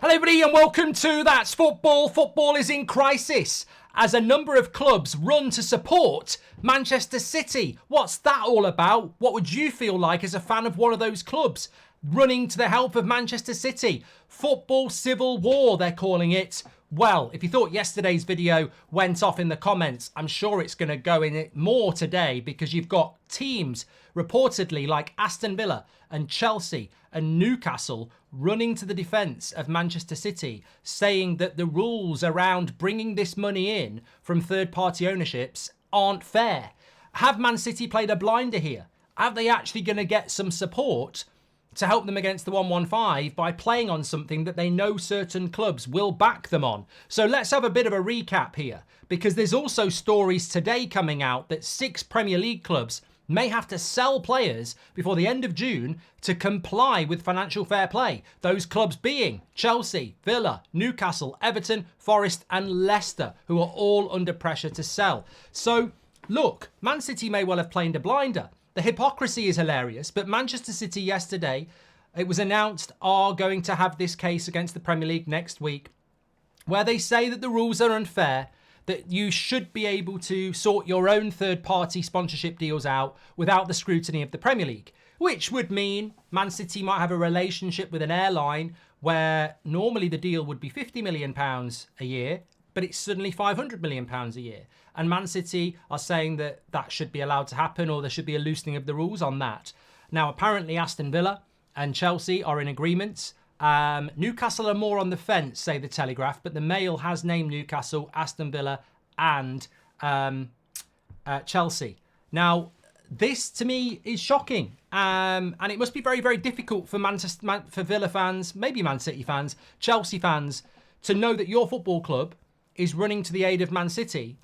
Hello everybody and welcome to That's Football. Football is in crisis as a number of clubs run to support Manchester City. What's that all about? What would you feel like as a fan of one of those clubs running to the help of Manchester City? Football civil war, they're calling it. Well, if you thought yesterday's video went off in the comments, I'm sure it's going to go in it more today because you've got teams reportedly like Aston Villa and Chelsea and Newcastle running to the defence of Manchester City, saying that the rules around bringing this money in from third-party ownerships aren't fair. Have Man City played a blinder here? Are they actually going to get some support to help them against the 115 by playing on something that they know certain clubs will back them on? So let's have a bit of a recap here, because there's also stories today coming out that 6 Premier League clubs may have to sell players before the end of June to comply with financial fair play. Those clubs being Chelsea, Villa, Newcastle, Everton, Forest and Leicester, who are all under pressure to sell. So look, Man City may well have played a blinder. The hypocrisy is hilarious, but Manchester City yesterday, it was announced, are going to have this case against the Premier League next week, where they say that the rules are unfair, that you should be able to sort your own third-party sponsorship deals out without the scrutiny of the Premier League, which would mean Man City might have a relationship with an airline where normally the deal would be £50 million a year, but it's suddenly £500 million a year. And Man City are saying that that should be allowed to happen, or there should be a loosening of the rules on that. Now, apparently Aston Villa and Chelsea are in agreement. Newcastle are more on the fence, say the Telegraph, but the Mail has named Newcastle, Aston Villa and Chelsea. Now, this to me is shocking. And it must be very, very difficult for for Villa fans, maybe Man City fans, Chelsea fans, to know that your football club is running to the aid of Man City,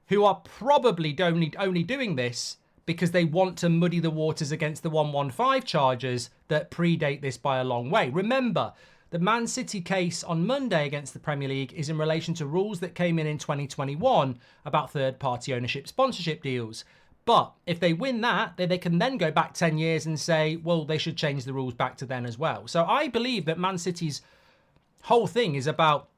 who are probably only doing this because they want to muddy the waters against the 115 charges that predate this by a long way. Remember, the Man City case on Monday against the Premier League is in relation to rules that came in 2021 about third-party ownership sponsorship deals. But if they win that, they can then go back 10 years and say, well, they should change the rules back to then as well. So I believe that Man City's whole thing is about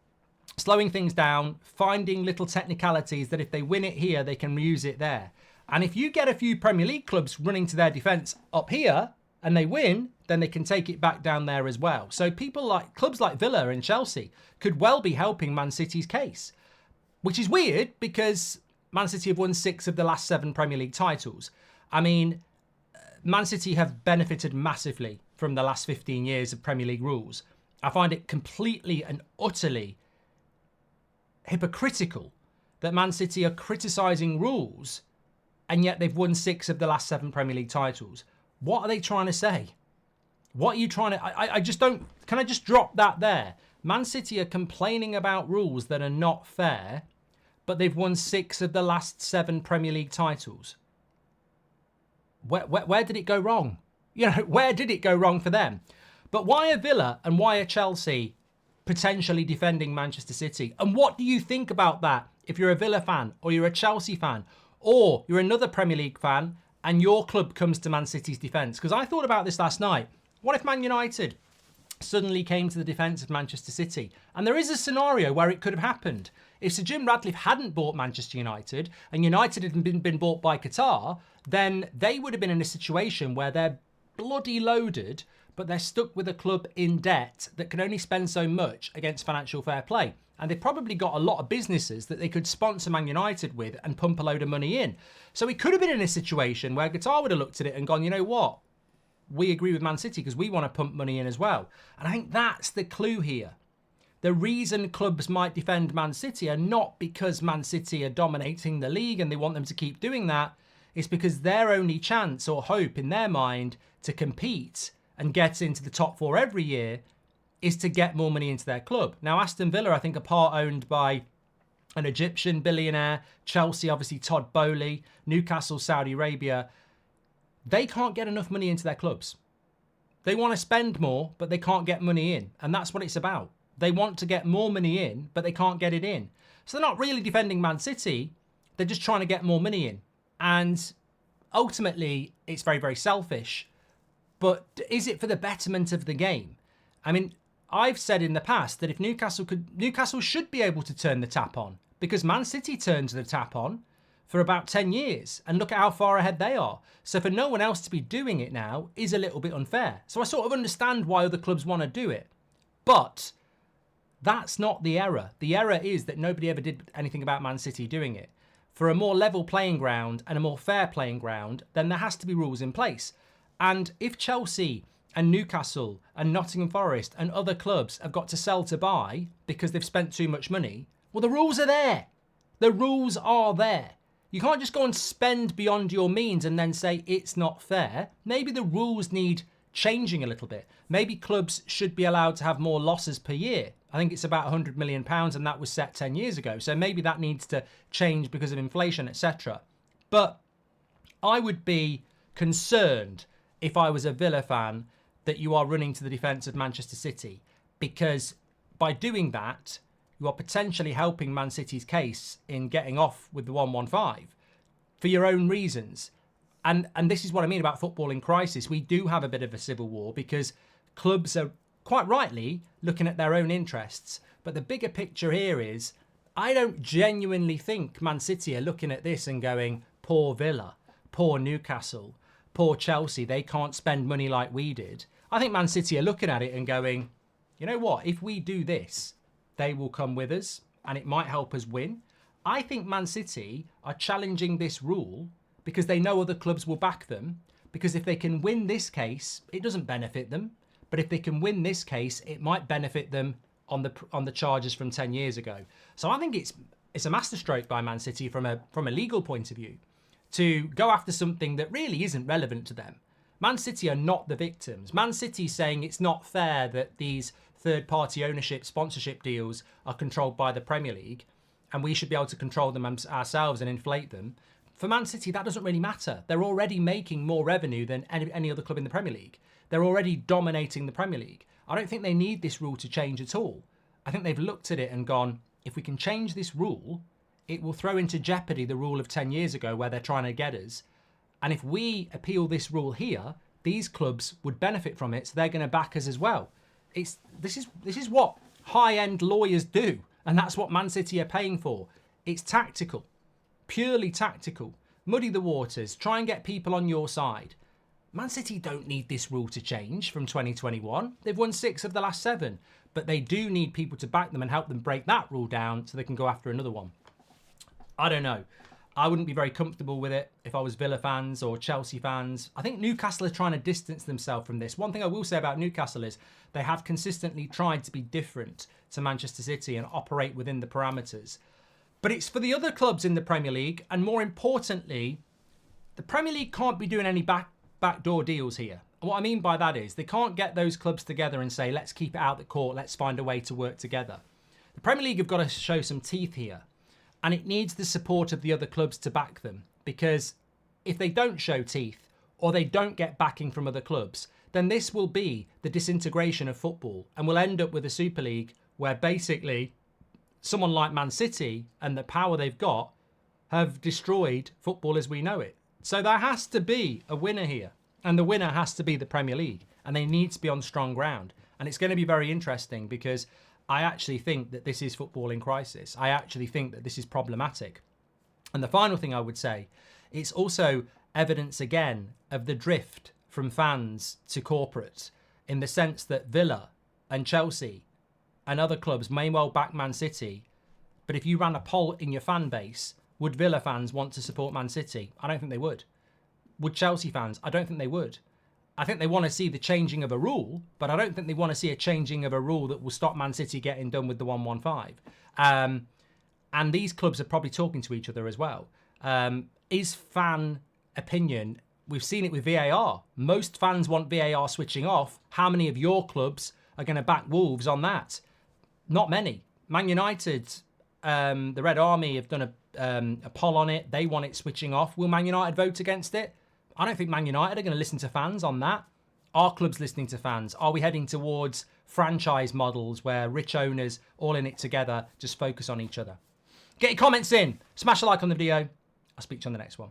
slowing things down, finding little technicalities that if they win it here, they can use it there. And if you get a few Premier League clubs running to their defence up here and they win, then they can take it back down there as well. So clubs like Villa and Chelsea could well be helping Man City's case, which is weird because Man City have won 6 of the last 7 Premier League titles. I mean, Man City have benefited massively from the last 15 years of Premier League rules. I find it completely and utterly hypocritical that Man City are criticising rules and yet they've won 6 of the last 7 Premier League titles. What are they trying to say? What are you trying to... I just don't... Can I just drop that there? Man City are complaining about rules that are not fair, but they've won 6 of the last 7 Premier League titles. Where did it go wrong? You know, where did it go wrong for them? But why are Villa and why are Chelsea potentially defending Manchester City? And what do you think about that if you're a Villa fan or you're a Chelsea fan or you're another Premier League fan and your club comes to Man City's defence? Because I thought about this last night. What if Man United suddenly came to the defence of Manchester City? And there is a scenario where it could have happened. If Sir Jim Ratcliffe hadn't bought Manchester United and United had been bought by Qatar, then they would have been in a situation where they're bloody loaded, but they're stuck with a club in debt that can only spend so much against financial fair play. And they've probably got a lot of businesses that they could sponsor Man United with and pump a load of money in. So we could have been in a situation where Qatar would have looked at it and gone, you know what? We agree with Man City because we want to pump money in as well. And I think that's the clue here. The reason clubs might defend Man City are not because Man City are dominating the league and they want them to keep doing that. It's because their only chance or hope in their mind to compete and get into the top 4 every year is to get more money into their club. Now, Aston Villa, I think, are part owned by an Egyptian billionaire. Chelsea, obviously, Todd Boehly. Newcastle, Saudi Arabia. They can't get enough money into their clubs. They want to spend more, but they can't get money in. And that's what it's about. They want to get more money in, but they can't get it in. So they're not really defending Man City. They're just trying to get more money in. And ultimately, it's very, very selfish. But is it for the betterment of the game? I mean, I've said in the past that if Newcastle should be able to turn the tap on, because Man City turned the tap on for about 10 years, and look at how far ahead they are. So for no one else to be doing it now is a little bit unfair. So I sort of understand why other clubs want to do it. But that's not the error. The error is that nobody ever did anything about Man City doing it. For a more level playing ground and a more fair playing ground, then there has to be rules in place. And if Chelsea and Newcastle and Nottingham Forest and other clubs have got to sell to buy because they've spent too much money, well, the rules are there. The rules are there. You can't just go and spend beyond your means and then say it's not fair. Maybe the rules need changing a little bit. Maybe clubs should be allowed to have more losses per year. I think it's about £100 million and that was set 10 years ago. So maybe that needs to change because of inflation, etc. But I would be concerned if I was a Villa fan that you are running to the defence of Manchester City, because by doing that, you are potentially helping Man City's case in getting off with the 115 for your own reasons. And this is what I mean about football in crisis. We do have a bit of a civil war because clubs are quite rightly looking at their own interests. But the bigger picture here is, I don't genuinely think Man City are looking at this and going, poor Villa, poor Newcastle, poor Chelsea, they can't spend money like we did. I think Man City are looking at it and going, you know what, if we do this, they will come with us and it might help us win. I think Man City are challenging this rule because they know other clubs will back them, because if they can win this case, it doesn't benefit them. But if they can win this case, it might benefit them on the charges from 10 years ago. So I think it's a masterstroke by Man City from a legal point of view to go after something that really isn't relevant to them. Man City are not the victims. Man City saying it's not fair that these third-party ownership sponsorship deals are controlled by the Premier League and we should be able to control them ourselves and inflate them. For Man City, that doesn't really matter. They're already making more revenue than any other club in the Premier League. They're already dominating the Premier League. I don't think they need this rule to change at all. I think they've looked at it and gone, if we can change this rule, it will throw into jeopardy the rule of 10 years ago where they're trying to get us. And if we appeal this rule here, these clubs would benefit from it, so they're going to back us as well. This is what high-end lawyers do, and that's what Man City are paying for. It's tactical, purely tactical. Muddy the waters, try and get people on your side. Man City don't need this rule to change from 2021. They've won 6 of the last 7, but they do need people to back them and help them break that rule down so they can go after another one. I don't know. I wouldn't be very comfortable with it if I was Villa fans or Chelsea fans. I think Newcastle are trying to distance themselves from this. One thing I will say about Newcastle is they have consistently tried to be different to Manchester City and operate within the parameters. But it's for the other clubs in the Premier League, and more importantly, the Premier League can't be doing any backdoor deals here. And what I mean by that is they can't get those clubs together and say, let's keep it out the court, let's find a way to work together. The Premier League have got to show some teeth here. And it needs the support of the other clubs to back them, because if they don't show teeth or they don't get backing from other clubs, then this will be the disintegration of football and we'll end up with a Super League where basically someone like Man City and the power they've got have destroyed football as we know it. So there has to be a winner here, and the winner has to be the Premier League, and they need to be on strong ground. And it's going to be very interesting because I actually think that this is football in crisis. I actually think that this is problematic. And the final thing I would say, it's also evidence again of the drift from fans to corporate, in the sense that Villa and Chelsea and other clubs may well back Man City, but if you ran a poll in your fan base, would Villa fans want to support Man City? I don't think they would. Would Chelsea fans? I don't think they would. I think they want to see the changing of a rule, but I don't think they want to see a changing of a rule that will stop Man City getting done with the 115. And these clubs are probably talking to each other as well. Is fan opinion, we've seen it with VAR. Most fans want VAR switching off. How many of your clubs are going to back Wolves on that? Not many. Man United, the Red Army have done a poll on it. They want it switching off. Will Man United vote against it? I don't think Man United are going to listen to fans on that. Are clubs listening to fans? Are we heading towards franchise models where rich owners all in it together just focus on each other? Get your comments in. Smash a like on the video. I'll speak to you on the next one.